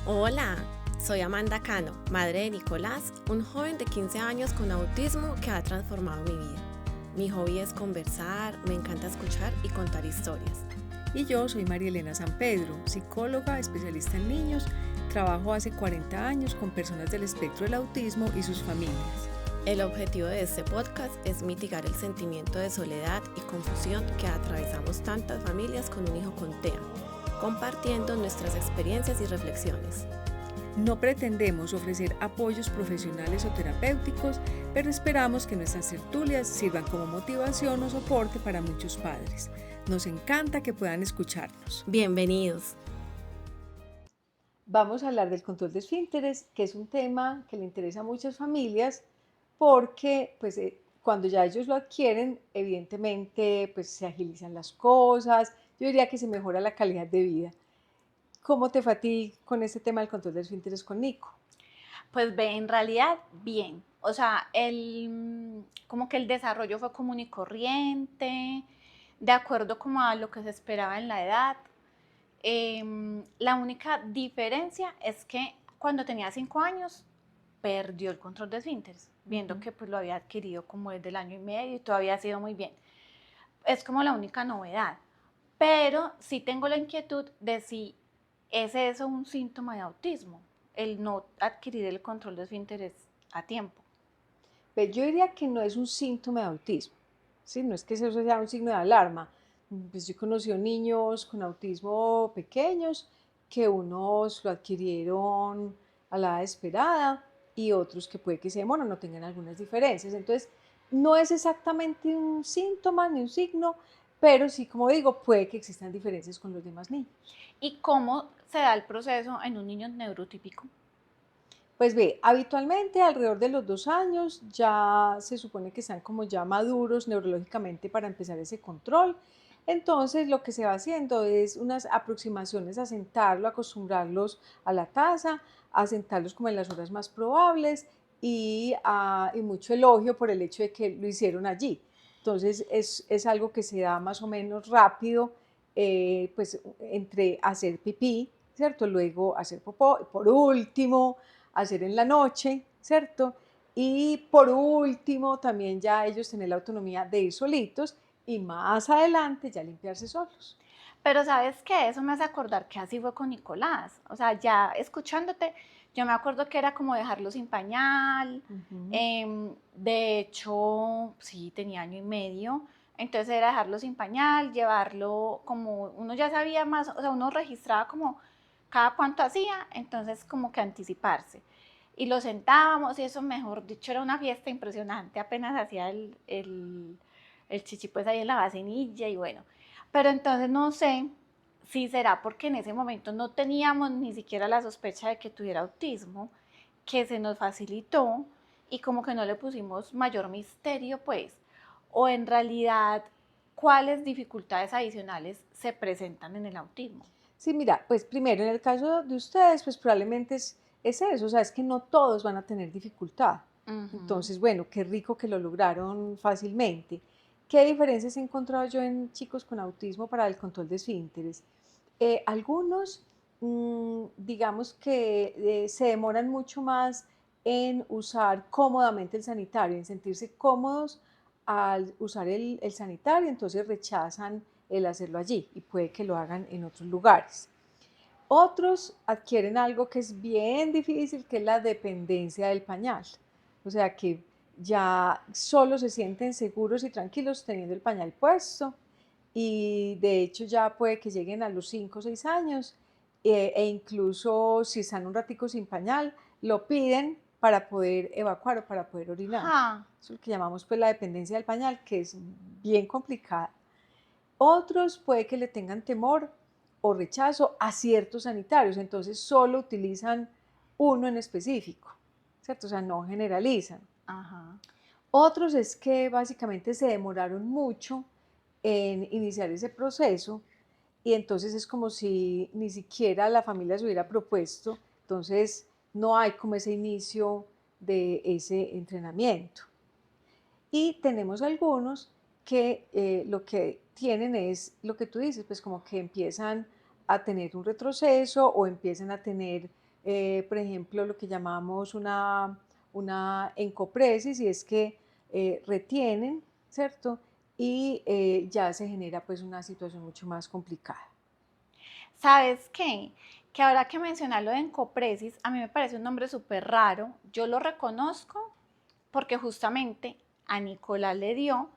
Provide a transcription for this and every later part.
Hola, soy Amanda Cano, madre de Nicolás, un joven de 15 años con autismo que ha transformado mi vida. Mi hobby es conversar, me encanta escuchar y contar historias. Y yo soy María Elena San Pedro, psicóloga, especialista en niños. Trabajo hace 40 años con personas del espectro del autismo y sus familias. El objetivo de este podcast es mitigar el sentimiento de soledad y confusión que atravesamos tantas familias con un hijo con TEA, compartiendo nuestras experiencias y reflexiones. No pretendemos ofrecer apoyos profesionales o terapéuticos, pero esperamos que nuestras tertulias sirvan como motivación o soporte para muchos padres. Nos encanta que puedan escucharnos. Bienvenidos. Vamos a hablar del control de esfínteres, que es un tema que le interesa a muchas familias porque cuando ya ellos lo adquieren, evidentemente se agilizan las cosas, yo diría que se mejora la calidad de vida. ¿Cómo te fue a ti con este tema del control de esfínteres con Nico? Pues ve, en realidad bien. O sea, como que el desarrollo fue común y corriente, de acuerdo como a lo que se esperaba en la edad. La única diferencia es que cuando tenía 5 años perdió el control de esfínteres, viendo que pues lo había adquirido como desde el año y medio y todavía ha sido muy bien. Es como la única novedad. Pero sí tengo la inquietud de si es eso un síntoma de autismo, el no adquirir el control de esfínteres a tiempo. Yo diría que no es un síntoma de autismo, ¿sí? No es que eso sea un signo de alarma. Pues yo he conocido niños con autismo pequeños que unos lo adquirieron a la edad esperada y otros que puede que se demoran, no tengan algunas diferencias. Entonces, no es exactamente un síntoma ni un signo, pero sí, como digo, puede que existan diferencias con los demás niños. ¿Y cómo se da el proceso en un niño neurotípico? Pues ve, habitualmente alrededor de los 2 años ya se supone que están como ya maduros neurológicamente para empezar ese control. Entonces lo que se va haciendo es unas aproximaciones a sentarlo, acostumbrarlos a la taza, a sentarlos como en las horas más probables y mucho elogio por el hecho de que lo hicieron allí. Entonces es algo que se da más o menos rápido, pues entre hacer pipí, ¿cierto? Luego hacer popó, y por último hacer en la noche, ¿cierto? Y por último, también ya ellos tener la autonomía de ir solitos y más adelante ya limpiarse solos. Pero sabes qué, eso me hace acordar que así fue con Nicolás. O sea, ya escuchándote, yo me acuerdo que era como dejarlo sin pañal. De hecho, sí, tenía año y medio. Entonces era dejarlo sin pañal, llevarlo como uno ya sabía más, o sea, uno registraba como cada cuánto hacía, entonces como que anticiparse. Y lo sentábamos y eso, mejor dicho, era una fiesta impresionante. Apenas hacía el chichi pues ahí en la vacinilla y bueno. Pero entonces no sé si será porque en ese momento no teníamos ni siquiera la sospecha de que tuviera autismo, que se nos facilitó y como que no le pusimos mayor misterio, pues, o en realidad cuáles dificultades adicionales se presentan en el autismo. Sí, mira, pues primero en el caso de ustedes, pues probablemente es eso, o sea, es que no todos van a tener dificultad. Entonces, bueno, qué rico que lo lograron fácilmente. ¿Qué diferencias he encontrado yo en chicos con autismo para el control de esfínteres? Algunos, digamos que se demoran mucho más en usar cómodamente el sanitario, en sentirse cómodos al usar el sanitario, entonces rechazan el hacerlo allí y puede que lo hagan en otros lugares. Otros adquieren algo que es bien difícil, que es la dependencia del pañal. O sea que ya solo se sienten seguros y tranquilos teniendo el pañal puesto y de hecho ya puede que lleguen a los 5 o 6 años e incluso si están un ratico sin pañal, lo piden para poder evacuar o para poder orinar. Ja. Eso es lo que llamamos pues la dependencia del pañal, que es bien complicada. Otros puede que le tengan temor o rechazo a ciertos sanitarios, entonces solo utilizan uno en específico, ¿cierto? O sea, no generalizan. Ajá. Otros es que básicamente se demoraron mucho en iniciar ese proceso y entonces es como si ni siquiera la familia se hubiera propuesto, entonces no hay como ese inicio de ese entrenamiento. Y tenemos algunos que lo que tienen es lo que tú dices, pues como que empiezan a tener un retroceso o empiezan a tener por ejemplo, lo que llamamos una encopresis, y es que retienen, ¿cierto? Y ya se genera pues una situación mucho más complicada. ¿Sabes qué? Que ahora que mencionas lo de encopresis, a mí me parece un nombre súper raro. Yo lo reconozco porque justamente a Nicolás le dio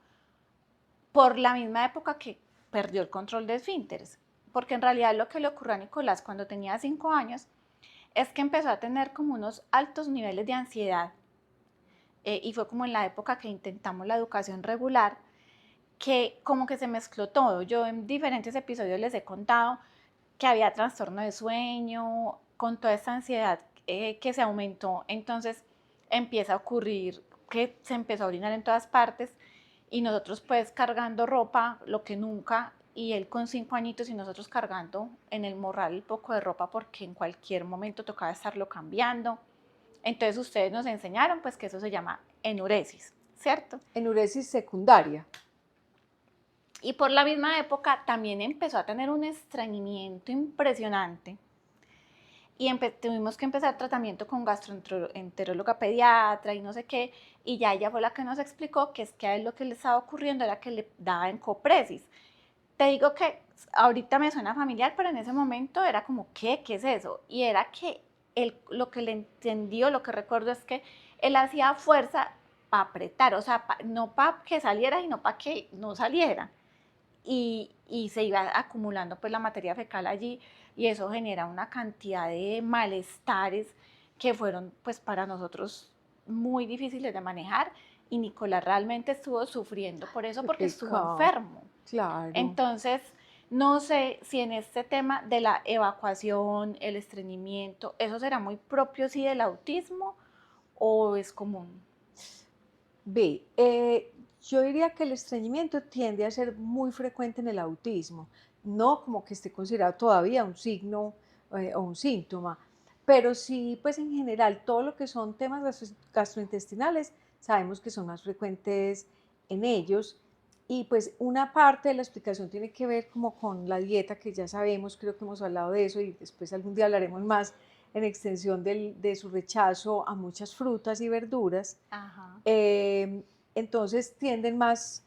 por la misma época que perdió el control de esfínteres. Porque en realidad lo que le ocurrió a Nicolás cuando tenía 5 años es que empezó a tener como unos altos niveles de ansiedad. Y fue como en la época que intentamos la educación regular, que como que se mezcló todo. Yo en diferentes episodios les he contado que había trastorno de sueño, con toda esta ansiedad que se aumentó. Entonces empieza a ocurrir que se empezó a orinar en todas partes y nosotros pues cargando ropa, lo que nunca, y él con 5 añitos y nosotros cargando en el morral el poco de ropa porque en cualquier momento tocaba estarlo cambiando. Entonces ustedes nos enseñaron pues que eso se llama enuresis, ¿cierto? Enuresis secundaria. Y por la misma época también empezó a tener un estreñimiento impresionante y tuvimos que empezar tratamiento con gastroenteróloga pediatra y no sé qué, y ya ella fue la que nos explicó que es que a él lo que le estaba ocurriendo era que le daba encopresis. Te digo que ahorita me suena familiar, pero en ese momento era como, ¿qué? ¿Qué es eso? Y era que lo que le entendió, lo que recuerdo es que él hacía fuerza para apretar, o sea, no para que saliera, sino para que no saliera. Y se iba acumulando pues la materia fecal allí y eso genera una cantidad de malestares que fueron pues para nosotros muy difíciles de manejar y Nicolás realmente estuvo sufriendo por eso porque estuvo enfermo. Claro. Entonces, no sé si en este tema de la evacuación, el estreñimiento, ¿eso será muy propio sí del autismo o es común? Ve, yo diría que el estreñimiento tiende a ser muy frecuente en el autismo, no como que esté considerado todavía un signo o un síntoma, pero sí, pues en general, todo lo que son temas gastrointestinales, sabemos que son más frecuentes en ellos. Y pues una parte de la explicación tiene que ver como con la dieta, que ya sabemos, creo que hemos hablado de eso y después algún día hablaremos más en extensión de su rechazo a muchas frutas y verduras. Ajá. Entonces tienen más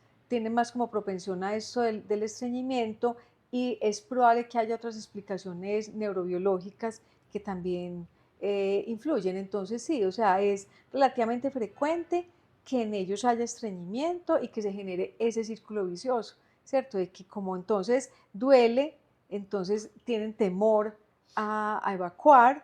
como propensión a esto del estreñimiento, y es probable que haya otras explicaciones neurobiológicas que también influyen. Entonces sí, o sea, es relativamente frecuente que en ellos haya estreñimiento y que se genere ese círculo vicioso, ¿cierto? De que como entonces duele, entonces tienen temor a evacuar.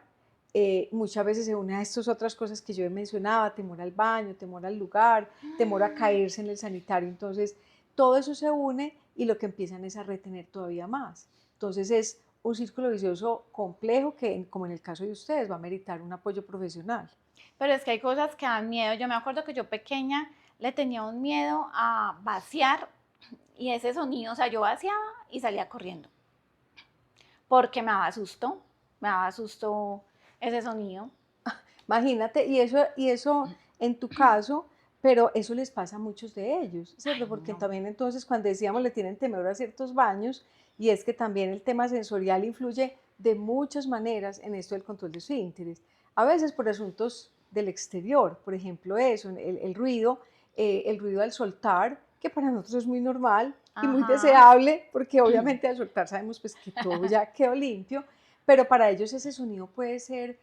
Muchas veces se une a estas otras cosas que yo mencionaba, temor al baño, temor al lugar, temor a caerse en el sanitario. Entonces, todo eso se une y lo que empiezan es a retener todavía más. Entonces, es un círculo vicioso complejo que, como en el caso de ustedes, va a meritar un apoyo profesional. Pero es que hay cosas que dan miedo. Yo me acuerdo que yo pequeña le tenía un miedo a vaciar y ese sonido, o sea, yo vaciaba y salía corriendo. Porque me daba susto ese sonido. Imagínate, y eso en tu caso, pero eso les pasa a muchos de ellos, ¿cierto? Ay, Porque no. también entonces cuando decíamos le tienen temor a ciertos baños, y es que también el tema sensorial influye de muchas maneras en esto del control de esfínteres. A veces por asuntos del exterior, por ejemplo eso, el ruido al soltar, que para nosotros es muy normal y muy deseable, porque obviamente al soltar sabemos pues que todo ya quedó limpio, pero para ellos ese sonido puede ser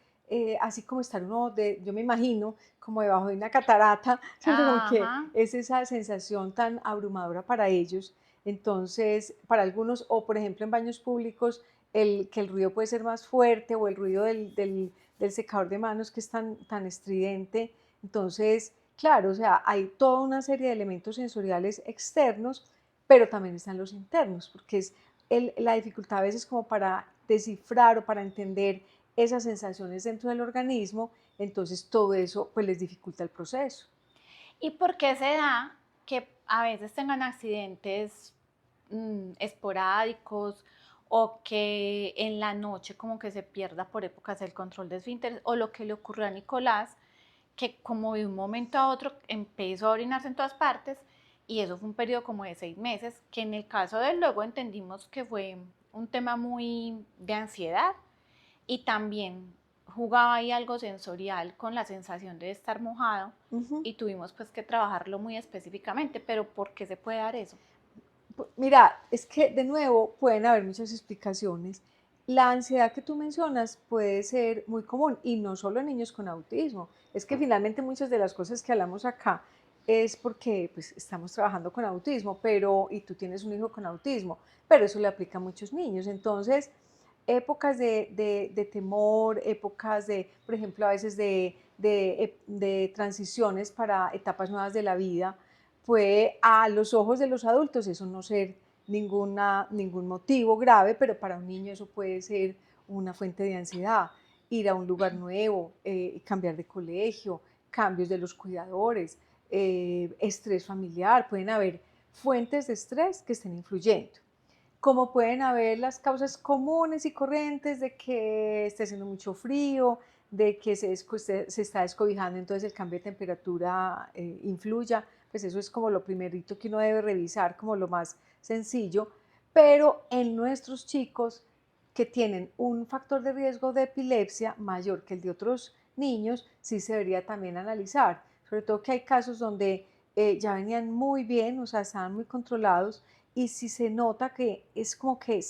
así como estar uno, yo me imagino, como debajo de una catarata, ¿cierto? Como que es esa sensación tan abrumadora para ellos. Entonces, para algunos, o por ejemplo en baños públicos, que el ruido puede ser más fuerte, o el ruido del secador de manos que es tan estridente. Entonces, claro, o sea, hay toda una serie de elementos sensoriales externos, pero también están los internos, porque es la dificultad a veces como para descifrar o para entender esas sensaciones dentro del organismo. Entonces todo eso pues les dificulta el proceso. ¿Y por qué se da que a veces tengan accidentes esporádicos o que en la noche como que se pierda por épocas el control de esfínteres, o lo que le ocurrió a Nicolás, que como de un momento a otro empezó a orinarse en todas partes y eso fue un periodo como de 6 meses, que en el caso de él luego entendimos que fue un tema muy de ansiedad y también jugaba ahí algo sensorial con la sensación de estar mojado y tuvimos pues que trabajarlo muy específicamente, pero ¿por qué se puede dar eso? Mira, es que de nuevo pueden haber muchas explicaciones. La ansiedad que tú mencionas puede ser muy común y no solo en niños con autismo. Es que finalmente muchas de las cosas que hablamos acá es porque pues, estamos trabajando con autismo, y tú tienes un hijo con autismo, pero eso le aplica a muchos niños. Entonces, épocas de temor, épocas de, por ejemplo, a veces de transiciones para etapas nuevas de la vida, puede a los ojos de los adultos eso no ser ningún motivo grave, pero para un niño eso puede ser una fuente de ansiedad. Ir a un lugar nuevo, cambiar de colegio, cambios de los cuidadores, estrés familiar, pueden haber fuentes de estrés que estén influyendo. Como pueden haber las causas comunes y corrientes de que esté haciendo mucho frío, de que se está descobijando, entonces el cambio de temperatura influya, pues eso es como lo primerito que uno debe revisar, como lo más sencillo, pero en nuestros chicos que tienen un factor de riesgo de epilepsia mayor que el de otros niños, sí se debería también analizar, sobre todo que hay casos donde ya venían muy bien, o sea, estaban muy controlados, y si se nota que es como que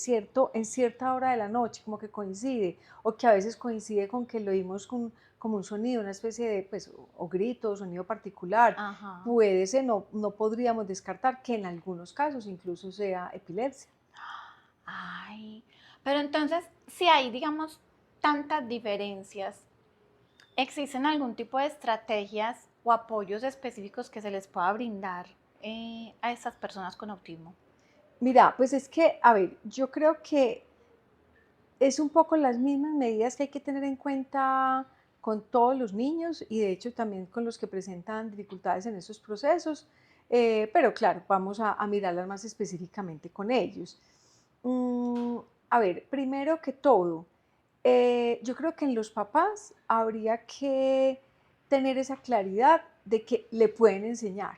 en cierta hora de la noche, como que coincide, o que a veces coincide con que lo oímos como un sonido, una especie de, pues, o grito, o sonido particular, puede ser, no podríamos descartar que en algunos casos incluso sea epilepsia. Ay, pero entonces, si hay, digamos, tantas diferencias, ¿existen algún tipo de estrategias o apoyos específicos que se les pueda brindar a estas personas con autismo? Mira, pues es que, a ver, yo creo que es un poco las mismas medidas que hay que tener en cuenta con todos los niños y de hecho también con los que presentan dificultades en esos procesos, pero claro, vamos a mirarlas más específicamente con ellos. Mm, a ver, primero que todo, yo creo que en los papás habría que tener esa claridad de que le pueden enseñar,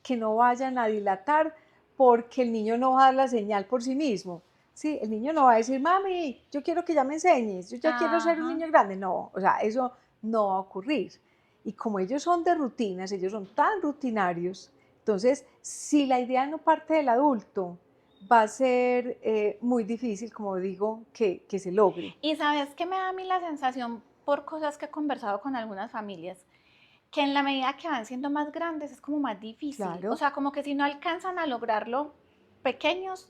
que no vayan a dilatar porque el niño no va a dar la señal por sí mismo. Sí, el niño no va a decir, mami, yo quiero que ya me enseñes, yo ya quiero ser un niño grande. No, o sea, eso no va a ocurrir. Y como ellos son de rutinas, ellos son tan rutinarios, entonces, si la idea no parte del adulto, va a ser muy difícil, como digo, que se logre. Y sabes que me da a mí la sensación, por cosas que he conversado con algunas familias, que en la medida que van siendo más grandes es como más difícil. Claro. O sea, como que si no alcanzan a lograrlo pequeños,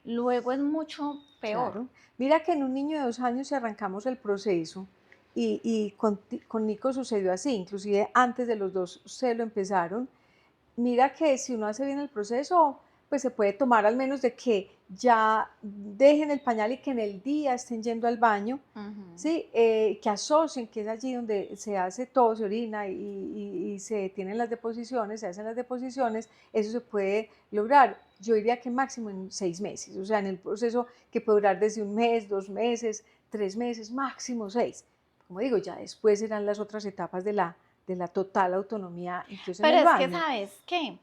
luego es mucho peor. Claro. Mira que en un niño de 2 años, si arrancamos el proceso, y con Nico sucedió así, inclusive antes de los dos se lo empezaron. Mira que si uno hace bien el proceso, pues se puede tomar al menos de que ya dejen el pañal y que en el día estén yendo al baño, ¿sí? Que asocien que es allí donde se hace todo, se orina y se tienen las deposiciones, se hacen las deposiciones, eso se puede lograr. Yo diría que máximo en 6 meses, o sea, en el proceso que puede durar desde 1 mes, 2 meses, 3 meses, máximo 6. Como digo, ya después serán las otras etapas de la total autonomía, incluso Pero en el es baño. que, ¿sabes qué?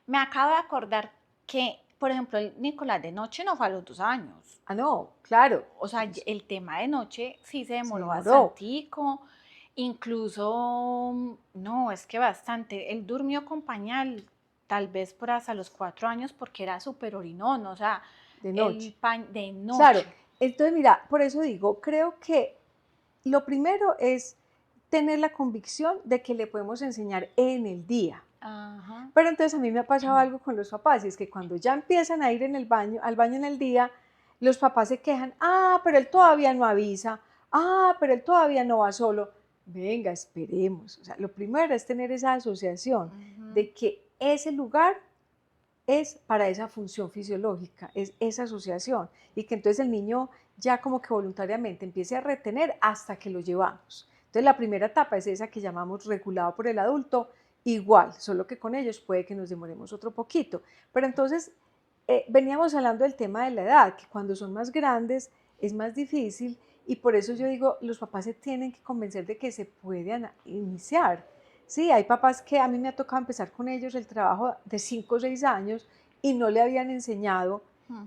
Me acabo de acordar que, por ejemplo, el Nicolás de noche no fue a los 2 años. Ah, no, claro. O sea, el tema de noche sí se demoró demoró. bastantico. Incluso, no, es que bastante. Él durmió con pañal, tal vez por hasta los 4 años, porque era súper orinón, o sea, De noche. de noche. Claro, entonces mira, por eso digo, creo que lo primero es tener la convicción de que le podemos enseñar en el día. Ajá. Pero entonces a mí me ha pasado algo con los papás, y es que cuando ya empiezan a ir al baño en el día, los papás se quejan, pero él todavía no avisa, pero él todavía no va solo. Venga, esperemos. O sea, lo primero es tener esa asociación de que ese lugar es para esa función fisiológica, es esa asociación, y que entonces el niño ya como que voluntariamente empiece a retener hasta que lo llevamos. Entonces la primera etapa es esa que llamamos regulado por el adulto, igual, solo que con ellos puede que nos demoremos otro poquito. Pero entonces veníamos hablando del tema de la edad, que cuando son más grandes es más difícil, y por eso yo digo, los papás se tienen que convencer de que se pueden iniciar. Sí, hay papás que a mí me ha tocado empezar con ellos el trabajo de 5 o 6 años y no le habían enseñado,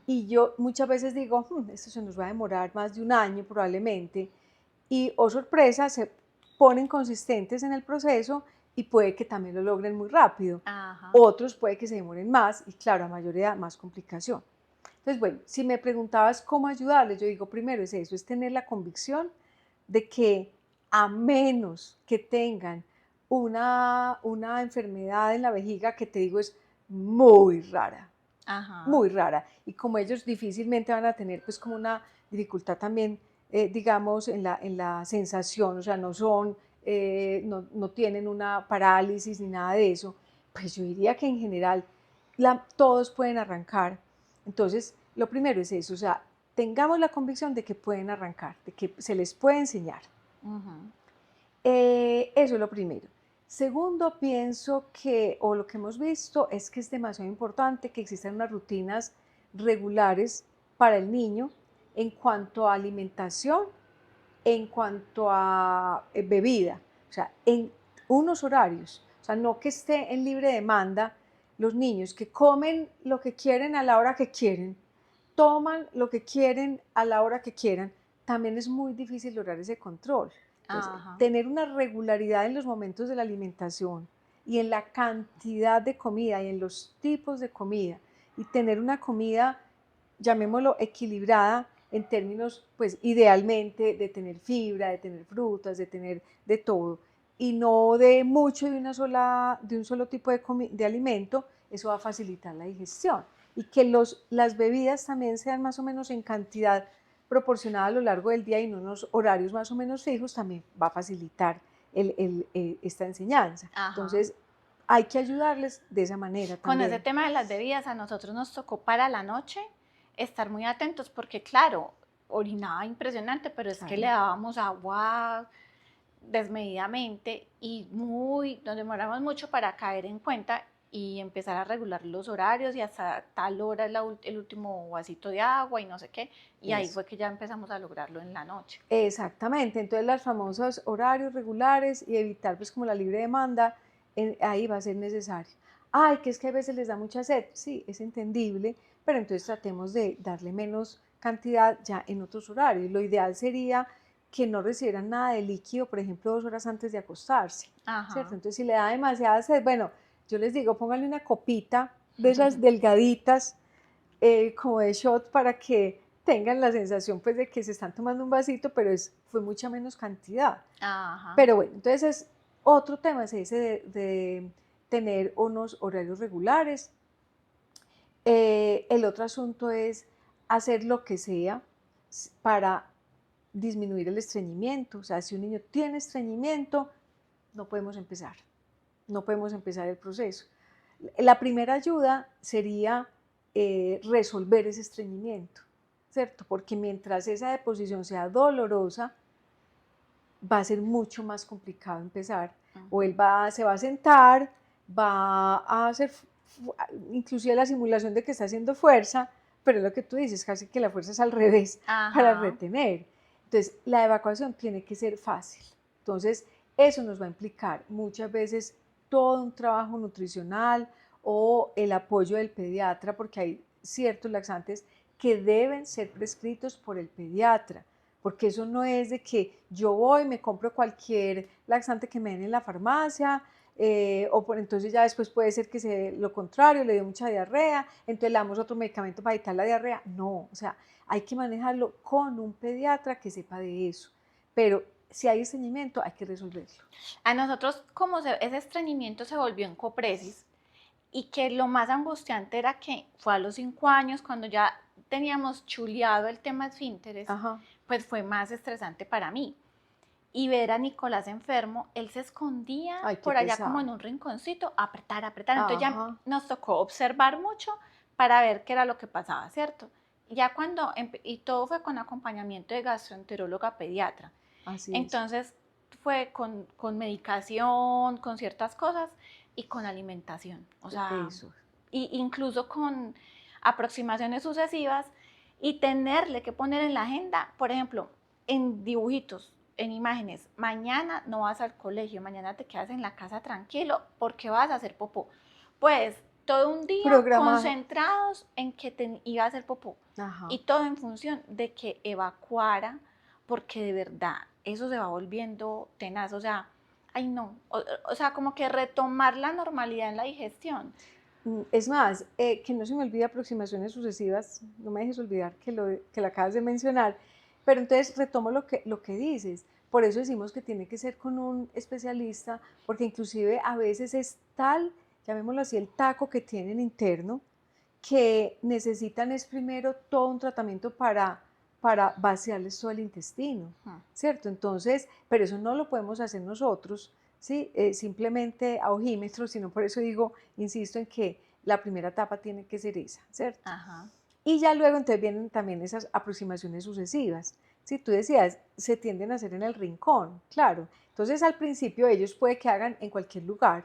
y yo muchas veces digo, esto se nos va a demorar más de un año probablemente, y, oh sorpresa, se ponen consistentes en el proceso y puede que también lo logren muy rápido. Ajá. Otros puede que se demoren más y claro, a mayor edad más complicación. Entonces, bueno, si me preguntabas cómo ayudarles, yo digo, primero es eso, es tener la convicción de que a menos que tengan una enfermedad en la vejiga que te digo es muy rara, Ajá. muy rara, y como ellos difícilmente van a tener pues como una dificultad también, digamos, en la sensación, o sea, no son, no tienen una parálisis ni nada de eso, pues yo diría que en general todos pueden arrancar. Entonces, lo primero es eso, o sea, tengamos la convicción de que pueden arrancar, de que se les puede enseñar. Uh-huh. Eso es lo primero. Segundo, pienso que, o lo que hemos visto, es que es demasiado importante que existan unas rutinas regulares para el niño en cuanto a alimentación, en cuanto a bebida, o sea, en unos horarios, o sea, no que esté en libre demanda los niños que comen lo que quieren a la hora que quieren, toman lo que quieren a la hora que quieran, también es muy difícil lograr ese control. Entonces, tener una regularidad en los momentos de la alimentación y en la cantidad de comida y en los tipos de comida y tener una comida, llamémoslo, equilibrada en términos, pues, idealmente de tener fibra, de tener frutas, de tener de todo y no de mucho de un solo tipo de alimento, eso va a facilitar la digestión. Y que las bebidas también sean más o menos en cantidad proporcionada a lo largo del día y en unos horarios más o menos fijos, también va a facilitar esta enseñanza. Ajá. Entonces, hay que ayudarles de esa manera también. Con ese tema de las bebidas, a nosotros nos tocó para la noche estar muy atentos porque, claro, orinaba impresionante, pero es que le dábamos agua desmedidamente y nos demoramos mucho para caer en cuenta y empezar a regular los horarios y hasta tal hora el último vasito de agua y no sé qué, y ahí fue que ya empezamos a lograrlo en la noche. Exactamente, entonces los famosos horarios regulares y evitar pues como la libre demanda, ahí va a ser necesario. Ay, que es que a veces les da mucha sed, sí, es entendible, pero entonces tratemos de darle menos cantidad ya en otros horarios. Lo ideal sería que no recibieran nada de líquido, por ejemplo, 2 horas antes de acostarse, ¿cierto? Entonces, si le da demasiada sed, bueno, yo les digo, pónganle una copita de esas delgaditas, como de shot, para que tengan la sensación pues de que se están tomando un vasito, pero fue mucha menos cantidad. Ajá. Pero bueno, entonces otro tema es ese de tener unos horarios regulares. El otro asunto es hacer lo que sea para disminuir el estreñimiento. O sea, si un niño tiene estreñimiento, no podemos empezar el proceso. La primera ayuda sería resolver ese estreñimiento, ¿cierto? Porque mientras esa deposición sea dolorosa, va a ser mucho más complicado empezar. O él se va a sentar, va a hacer inclusive la simulación de que está haciendo fuerza, pero es lo que tú dices, casi que la fuerza es al revés. Ajá. Para retener. Entonces, la evacuación tiene que ser fácil. Entonces, eso nos va a implicar muchas veces todo un trabajo nutricional o el apoyo del pediatra, porque hay ciertos laxantes que deben ser prescritos por el pediatra, porque eso no es de que yo voy, me compro cualquier laxante que me den en la farmacia, entonces ya después puede ser que sea lo contrario, le dé mucha diarrea, entonces le damos otro medicamento para evitar la diarrea. No, o sea, hay que manejarlo con un pediatra que sepa de eso, pero si hay estreñimiento hay que resolverlo. A nosotros, como ese estreñimiento se volvió en copresis, y que lo más angustiante era que fue a los 5 años, cuando ya teníamos chuleado el tema esfínteres, pues fue más estresante para mí. Y ver a Nicolás enfermo, él se escondía por allá como en un rinconcito, apretar. Entonces ya nos tocó observar mucho para ver qué era lo que pasaba, ¿cierto? Ya y todo fue con acompañamiento de gastroenteróloga pediatra. Así entonces fue con medicación, con ciertas cosas y con alimentación. O sea, incluso con aproximaciones sucesivas y tenerle que poner en la agenda, por ejemplo, en dibujitos, en imágenes, mañana no vas al colegio, mañana te quedas en la casa tranquilo porque vas a hacer popó. Pues todo un día concentrados en que iba a hacer popó. Y todo en función de que evacuara porque de verdad eso se va volviendo tenaz, o sea, ay no, o sea, como que retomar la normalidad en la digestión. Es más, que no se me olvide aproximaciones sucesivas, no me dejes olvidar que lo acabas de mencionar, pero entonces retomo lo que dices, por eso decimos que tiene que ser con un especialista, porque inclusive a veces es tal, llamémoslo así, el taco que tienen interno, que necesitan es primero todo un tratamiento para vaciarles todo el intestino, ¿cierto? Entonces, pero eso no lo podemos hacer nosotros, ¿sí? Simplemente a ojímetro, sino por eso digo, insisto en que la primera etapa tiene que ser esa, ¿cierto? Ajá. Y ya luego entonces vienen también esas aproximaciones sucesivas. Si tú decías, se tienden a hacer en el rincón, claro. Entonces al principio ellos puede que hagan en cualquier lugar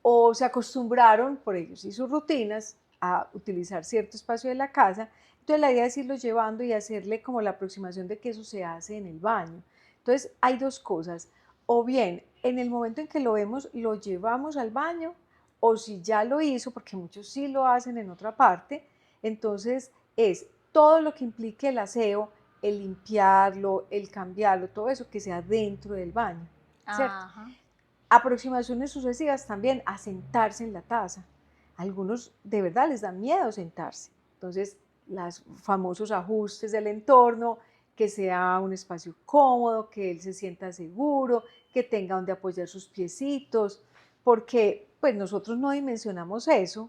o se acostumbraron por ellos y sus rutinas a utilizar cierto espacio de la casa. Entonces la idea es irlos llevando y hacerle como la aproximación de que eso se hace en el baño. Entonces hay dos cosas, o bien en el momento en que lo vemos lo llevamos al baño, o si ya lo hizo, porque muchos sí lo hacen en otra parte, entonces es todo lo que implique el aseo, el limpiarlo, el cambiarlo, todo eso que sea dentro del baño, ¿cierto? Ajá. Aproximaciones sucesivas también a sentarse en la taza. Algunos de verdad les da miedo sentarse. Entonces, los famosos ajustes del entorno, que sea un espacio cómodo, que él se sienta seguro, que tenga donde apoyar sus piecitos, porque pues nosotros no dimensionamos eso,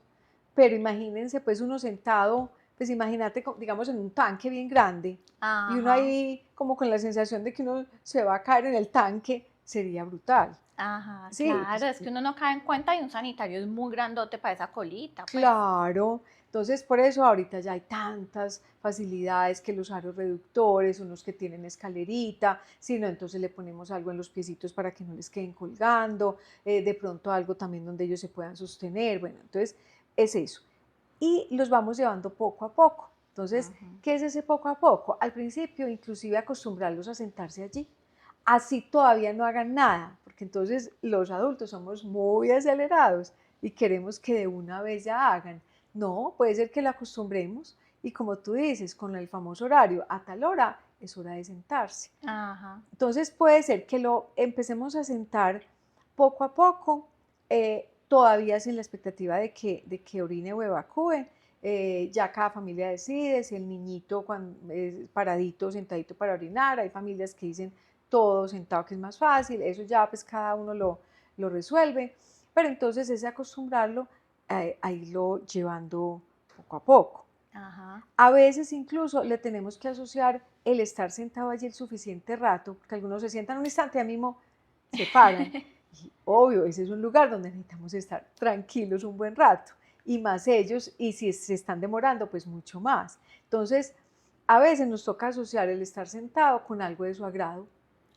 pero imagínense pues uno sentado, pues imagínate digamos en un tanque bien grande, Ajá. y uno ahí como con la sensación de que uno se va a caer en el tanque, sería brutal. Ajá, Sí, claro, es que uno no cae en cuenta y un sanitario es muy grandote para esa colita, pues. claro. Entonces, por eso ahorita ya hay tantas facilidades que los aros reductores, unos que tienen escalerita, si no, entonces le ponemos algo en los piecitos para que no les queden colgando, de pronto algo también donde ellos se puedan sostener. Bueno, entonces es eso. Y los vamos llevando poco a poco. Entonces, ¿qué es ese poco a poco? Al principio, inclusive acostumbrarlos a sentarse allí. Así todavía no hagan nada, porque entonces los adultos somos muy acelerados y queremos que de una vez ya hagan. No, puede ser que la acostumbremos y como tú dices, con el famoso horario, a tal hora es hora de sentarse. Ajá. Entonces puede ser que lo empecemos a sentar poco a poco, todavía sin la expectativa de que orine o evacúe. Ya cada familia decide si el niñito paradito o sentadito para orinar. Hay familias que dicen todo sentado que es más fácil, eso ya pues cada uno lo resuelve, pero entonces es acostumbrarlo a irlo llevando poco a poco. Ajá. A veces incluso le tenemos que asociar el estar sentado allí el suficiente rato, porque algunos se sientan un instante y ya mismo se paran. Y obvio, ese es un lugar donde necesitamos estar tranquilos un buen rato, y más ellos, y si se están demorando, pues mucho más. Entonces, a veces nos toca asociar el estar sentado con algo de su agrado,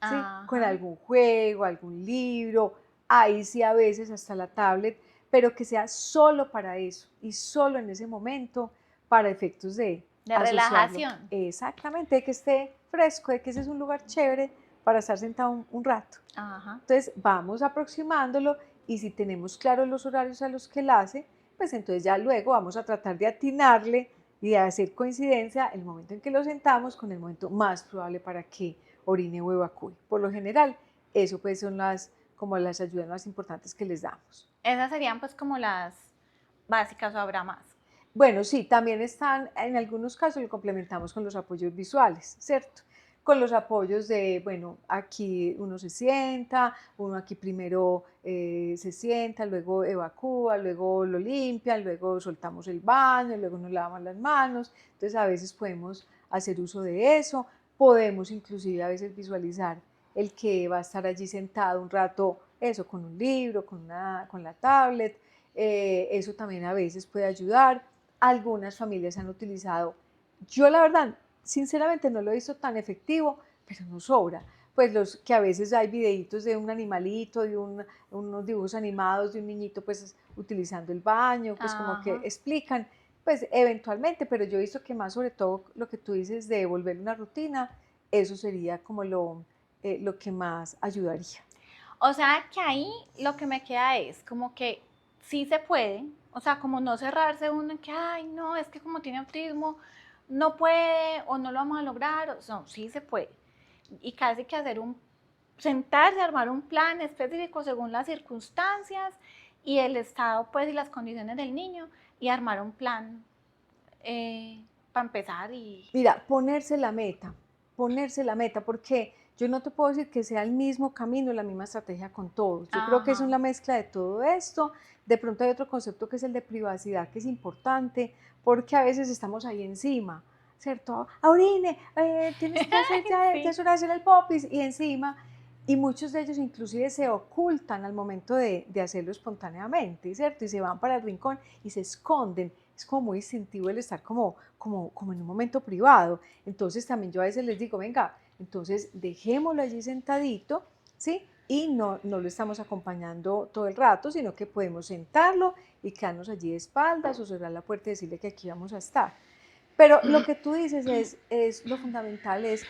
¿sí? Con algún juego, algún libro, ahí sí a veces hasta la tablet, pero que sea solo para eso y solo en ese momento para efectos de relajación. Exactamente, de que esté fresco, de que ese es un lugar chévere para estar sentado un rato. Ajá. Entonces vamos aproximándolo y si tenemos claros los horarios a los que él hace, pues entonces ya luego vamos a tratar de atinarle y de hacer coincidencia el momento en que lo sentamos con el momento más probable para que orine o evacúe. Por lo general, eso pues son como las ayudas más importantes que les damos. Esas serían pues como las básicas o habrá más. Bueno, sí, también están, en algunos casos lo complementamos con los apoyos visuales, ¿cierto? Con los apoyos de, bueno, aquí uno se sienta, uno aquí primero se sienta, luego evacúa, luego lo limpian, luego soltamos el baño, luego nos lavamos las manos, entonces a veces podemos hacer uso de eso, podemos inclusive a veces visualizar el que va a estar allí sentado un rato, eso, con un libro, con la tablet, eso también a veces puede ayudar. Algunas familias han utilizado, yo la verdad, sinceramente no lo he visto tan efectivo, pero no sobra. Pues los que a veces hay videitos de un animalito, de unos dibujos animados de un niñito pues utilizando el baño, pues como que explican, pues eventualmente, pero yo he visto que más sobre todo lo que tú dices de volver una rutina, eso sería como lo que más ayudaría. O sea que ahí lo que me queda es como que sí se puede, o sea, como no cerrarse uno en que, ay, no, es que como tiene autismo, no puede o no lo vamos a lograr, no, sí se puede. y casi que sentarse, armar un plan específico según las circunstancias y el estado, pues, y las condiciones del niño, y armar un plan para empezar. Mira, ponerse la meta, porque yo no te puedo decir que sea el mismo camino, la misma estrategia con todos. Yo creo que es una mezcla de todo esto. De pronto hay otro concepto que es el de privacidad, que es importante, porque a veces estamos ahí encima, ¿cierto? Aurine, tienes que hacer ya, sí. Ya es hora de hacer el popis, y encima, y muchos de ellos inclusive se ocultan al momento de hacerlo espontáneamente, ¿cierto? Y se van para el rincón y se esconden. Es como muy instintivo el estar como en un momento privado. Entonces también yo a veces les digo, venga, entonces dejémoslo allí sentadito, ¿sí? Y no lo estamos acompañando todo el rato, sino que podemos sentarlo y quedarnos allí de espaldas o cerrar la puerta y decirle que aquí vamos a estar. Pero lo que tú dices es lo fundamental es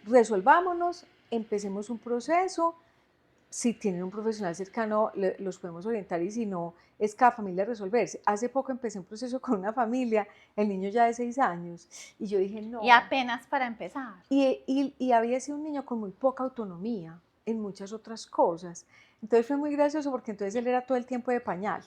resolvámonos, empecemos un proceso. Si tienen un profesional cercano, los podemos orientar, y si no, es cada familia resolverse. Hace poco empecé un proceso con una familia, el niño ya de 6 años, y yo dije, no. Y apenas para empezar. Y había sido un niño con muy poca autonomía en muchas otras cosas. Entonces fue muy gracioso porque entonces él era todo el tiempo de pañal.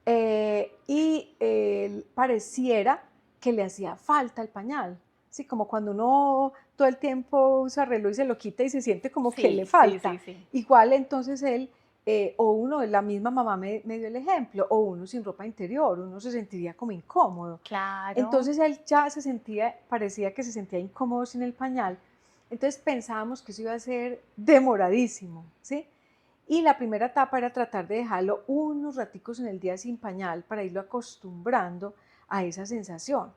Y él pareciera que le hacía falta el pañal. Sí, como cuando uno todo el tiempo usa reloj y se lo quita y se siente como que le falta. Sí. Igual entonces él, la misma mamá me dio el ejemplo, o uno sin ropa interior, uno se sentiría como incómodo. Claro. Entonces él ya parecía que se sentía incómodo sin el pañal. Entonces pensábamos que eso iba a ser demoradísimo, ¿sí? Y la primera etapa era tratar de dejarlo unos raticos en el día sin pañal para irlo acostumbrando a esa sensación.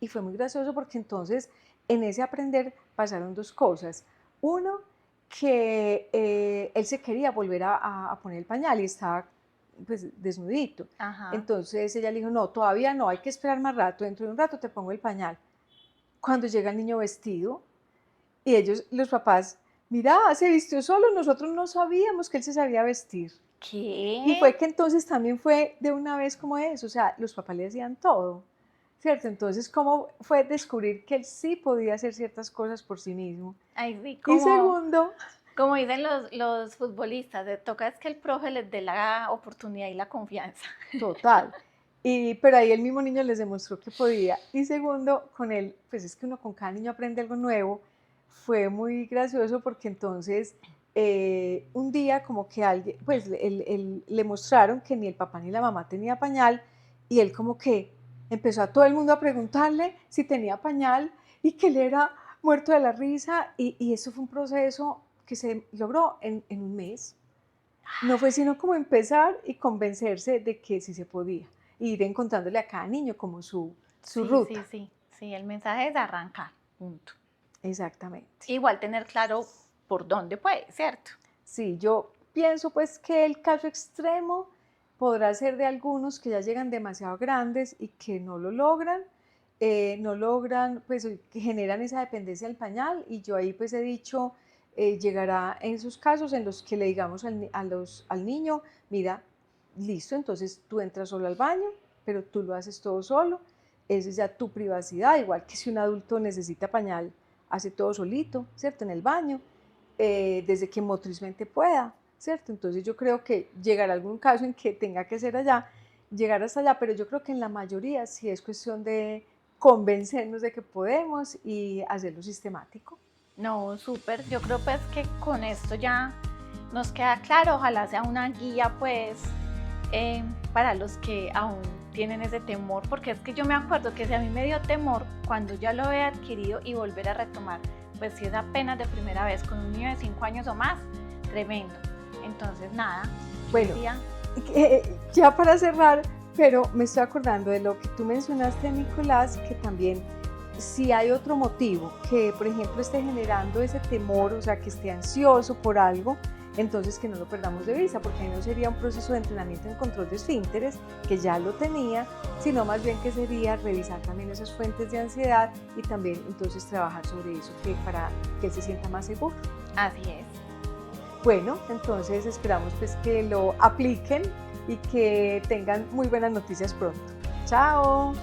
Y fue muy gracioso porque entonces en ese aprender pasaron 2 cosas. Uno, que él se quería volver a poner el pañal y estaba pues desnudito. Ajá. Entonces ella le dijo, no, todavía no, hay que esperar más rato, dentro de un rato te pongo el pañal. Cuando llega el niño vestido y ellos, los papás, mira, se vistió solo, nosotros no sabíamos que él se sabía vestir. ¿Qué? Y fue que entonces también fue de una vez como eso, o sea, los papás le hacían todo. ¿Cierto? Entonces, ¿cómo fue descubrir que él sí podía hacer ciertas cosas por sí mismo? Ay, sí, y segundo, como dicen los futbolistas, toca es que el profe les dé la oportunidad y la confianza. Total. Pero ahí el mismo niño les demostró que podía. Y segundo, con él, pues es que uno con cada niño aprende algo nuevo. Fue muy gracioso porque entonces un día como que alguien, pues le mostraron que ni el papá ni la mamá tenía pañal, y él como que empezó a todo el mundo a preguntarle si tenía pañal, y que él era muerto de la risa, y eso fue un proceso que se logró en un mes. No fue sino como empezar y convencerse de que sí se podía, e ir encontrándole a cada niño como su ruta. Sí, el mensaje es arrancar, punto. Exactamente. Igual tener claro por dónde puede, ¿cierto? Sí, yo pienso pues que el caso extremo podrá ser de algunos que ya llegan demasiado grandes y que no lo logran, pues que generan esa dependencia del pañal, y yo ahí pues he dicho, llegará en esos casos en los que le digamos al niño, mira, listo, entonces tú entras solo al baño, pero tú lo haces todo solo, esa es ya tu privacidad, igual que si un adulto necesita pañal, hace todo solito, ¿cierto? En el baño, desde que motrizmente pueda, ¿cierto? Entonces yo creo que llegará algún caso en que tenga que ser llegar hasta allá, pero yo creo que en la mayoría sí es cuestión de convencernos de que podemos y hacerlo sistemático. No, súper, yo creo pues que con esto ya nos queda claro, ojalá sea una guía pues para los que aún tienen ese temor, porque es que yo me acuerdo que si a mí me dio temor cuando ya lo he adquirido y volver a retomar, pues si es apenas de primera vez con un niño de 5 años o más, tremendo. Entonces, nada. Bueno, ya para cerrar, pero me estoy acordando de lo que tú mencionaste, Nicolás, que también si hay otro motivo que, por ejemplo, esté generando ese temor, o sea, que esté ansioso por algo, entonces que no lo perdamos de vista, porque ahí no sería un proceso de entrenamiento en control de esfínteres, que ya lo tenía, sino más bien que sería revisar también esas fuentes de ansiedad y también entonces trabajar sobre eso, para que él se sienta más seguro. Así es. Bueno, entonces esperamos pues que lo apliquen y que tengan muy buenas noticias pronto. ¡Chao!